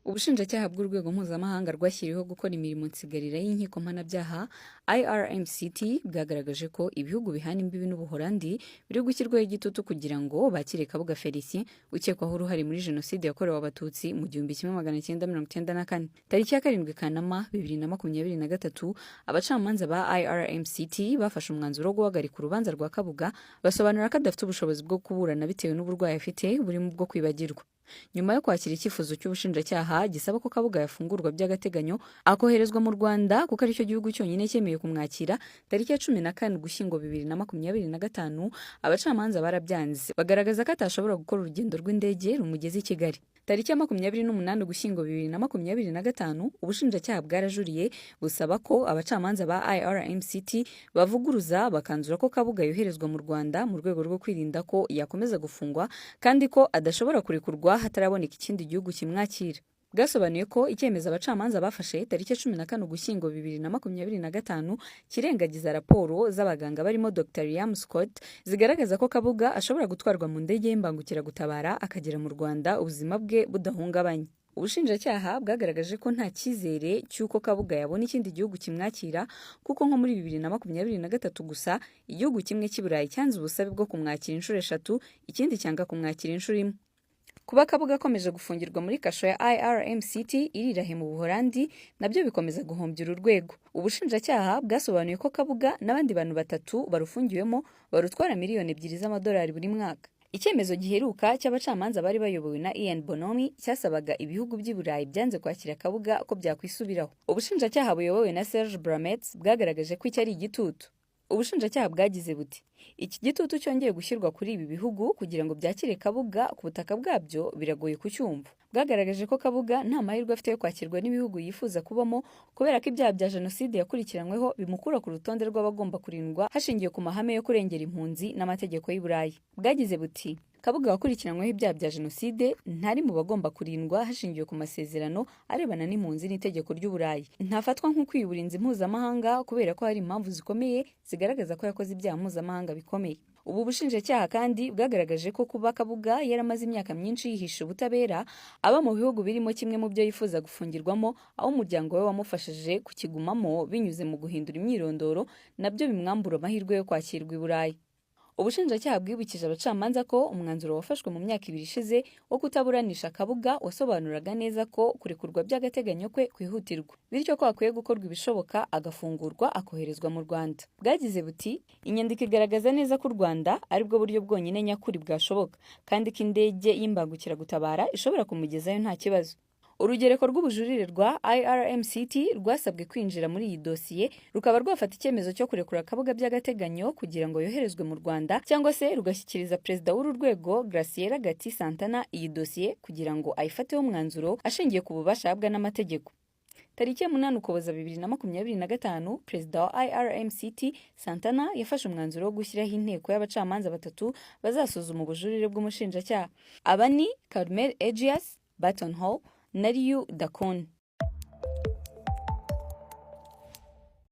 Ubushinjacyaha bw'urwego mpuzamahanga rwashyiriweho gukora imirimo nsigarira y'inkiko mpanabyaha IRMCT bwagaragaje ko ibihugu bihana imbibi n'Ubuholandi biri gushyirwaho igitutu kugira ngo bakire Kabuga Felicien ukekwaho uruhare muri jenoside yakorewe Abatutsi mu 1994. Tariki ya 7 Kanama 2023 abacamanza ba IRMCT bafashe umwanzuro wo guhagarika urubanza rwa Kabuga basobanura ko adafite ubushobozi bwo kuburana bitewe n'uburwayi afite burimo bwo kwibagirwa. Nyuma yo kwakira icyifuzo cy'ubushinjacyaha gisaba ko Kabuga yafungurwa by'agateganyo akoherezwa mu Rwanda kuko aricyo gihugu cyonyine cyemeye kumwakira, tariki ya 14 Ugushyingo 2025 abacamanza barabyanze bagaragaza ko atashobora gukora urugendo rw'indege rumugeze i Kigali. Tariki ya 28 Ugushyingo 2025 ubushinjacyaha bwarajuriye busaba ko abacamanza ba IRMCT bavuguruza bakanzura ko Kabuga yoherezwa mu Rwanda mu rwego rwo kwirinda ko yakomeza gufungwa kandi ko adashobora kurekurwa hataraboneka ikindi gihugu kimwakira. Bwasobanuye ko icyemezo abacamanza bafashe tariki ya 14 Ugushyingo 2025 kirengagiza raporo z'abaganga barimo Dr. Liam Scott zigaragaza ko Kabuga ashobora gutwarwa mu ndege y'imbangukiragutabara akagera mu Rwanda ubuzima bwe budahungabanye. Ubushinjacyaha bwagaragaje ko nta cyizere cy'uko Kabuga yabona ikindi gihugu kimwakira kuko nko muri 2023 gusa igihugu kimwe cy'i Burayi cyanze ubusabe bwo kumwakira inshuro 3, ikindi cyanga kumwakira inshuro 1. Kuba Kabuga akomeje gufungirwa muri kasho ya IRMCT irirahe mu Buholandi nabyo bikomeza guhombya uru rwego. Ubushinjacyaha bwasobanuye ko Kabuga n'abandi bantu 3 barufungiwemo barutwara miliyoni 2 z'amadolari buri mwaka. Icyemezo giheruka cy'abacamanza bari bayobowe na Ian Bonomi cyasabaga ibihugu by'i Burayi byanze kwakira Kabuga ko byakwisubiraho. Ubushinjacyaha buyobowe na Serge Bramets bwagaragaje ko iki ari igitutu. Ubushinjacyaha bwagize buti iki gitutu cyongeye gushyirwa kuri ibi bihugu kugira ngo byakire Kabuga ku butaka bwabyo biragoye kucyumva. Bwagaragaje ko Kabuga nta mahirwe afite yo kwakirwa n'ibihugu yifuza kubamo kubera ko ibyaha bya jenoside yakurikiranyweho bimukura ku rutonde rw'abagomba kurindwa hashingiwe ku mahame yo kurengera impunzi n'amategeko y'i Burayi. Bwagize buti Kabuga wakurikiranyweho ibyaha bya jenoside ntari mu bagomba kurindwa hashingiwe ku masezerano arebana n'impunzi n'itegeko ry'u Burayi. Ntafatwa nk'ukwiye uburinzi mpuzamahanga kubera ko hari impamvu zikomeye zigaragaza ko yakoze ibyaha mpuzamahanga bikomeye. Ubu bushinjacyaha kandi bwagaragaje ko kuba Kabuga yaramaze imyaka myinshi yihisha ubutabera aba mu bihugu birimo kimwe mu byo yifuza gufungirwamo, aho umuryango we wamufashije kukigumamo binyuze mu guhindura imyirondoro nabyo bimwambura amahirwe yo kwakirwa i Burayi. Ubushinjacyaha bwibukije abacamanza ko umwanzuro wafashwe mu myaka 2 ishize wo kutaburanisha Kabuga wasobanuraga neza ko kurekurwa by'agateganyo kwe kwihutirwa, bityo ko akwiye gukorwa ibishoboka agafungurwa akoherezwa mu Rwanda. Bwagize buti inyandiko igaragaza neza ko u Rwanda ari bwo buryo bwonyine nyakuri bwashoboka kandi ko indege y'imbangukiragutabara ishobora kumugezayo nta kibazo. Urugereko rw'ubujurire rwa IRMCT rwasabwe kwinjira muri iyi dosiye rukaba rwafata icyemezo cyo kurekura Kabuga by'agateganyo kugira ngo yoherezwe mu Rwanda cyangwa se rugashyikiriza perezida w'uru rwego Graciela Gati Santana iyi dosiye kugira ngo ayifateho umwanzuro ashingiye ku bubasha ahabwa n'amategeko. Tariki ya 8 Ukuboza 2025 perezida wa IRMCT Santana yafashe umwanzuro wo gushyiraho inteko y'abacamanza 3 bazasuzuma ubujurire bw'umushinjacyaha. Aba ni Carmel Egias, Baton Hall na Liu Dacon.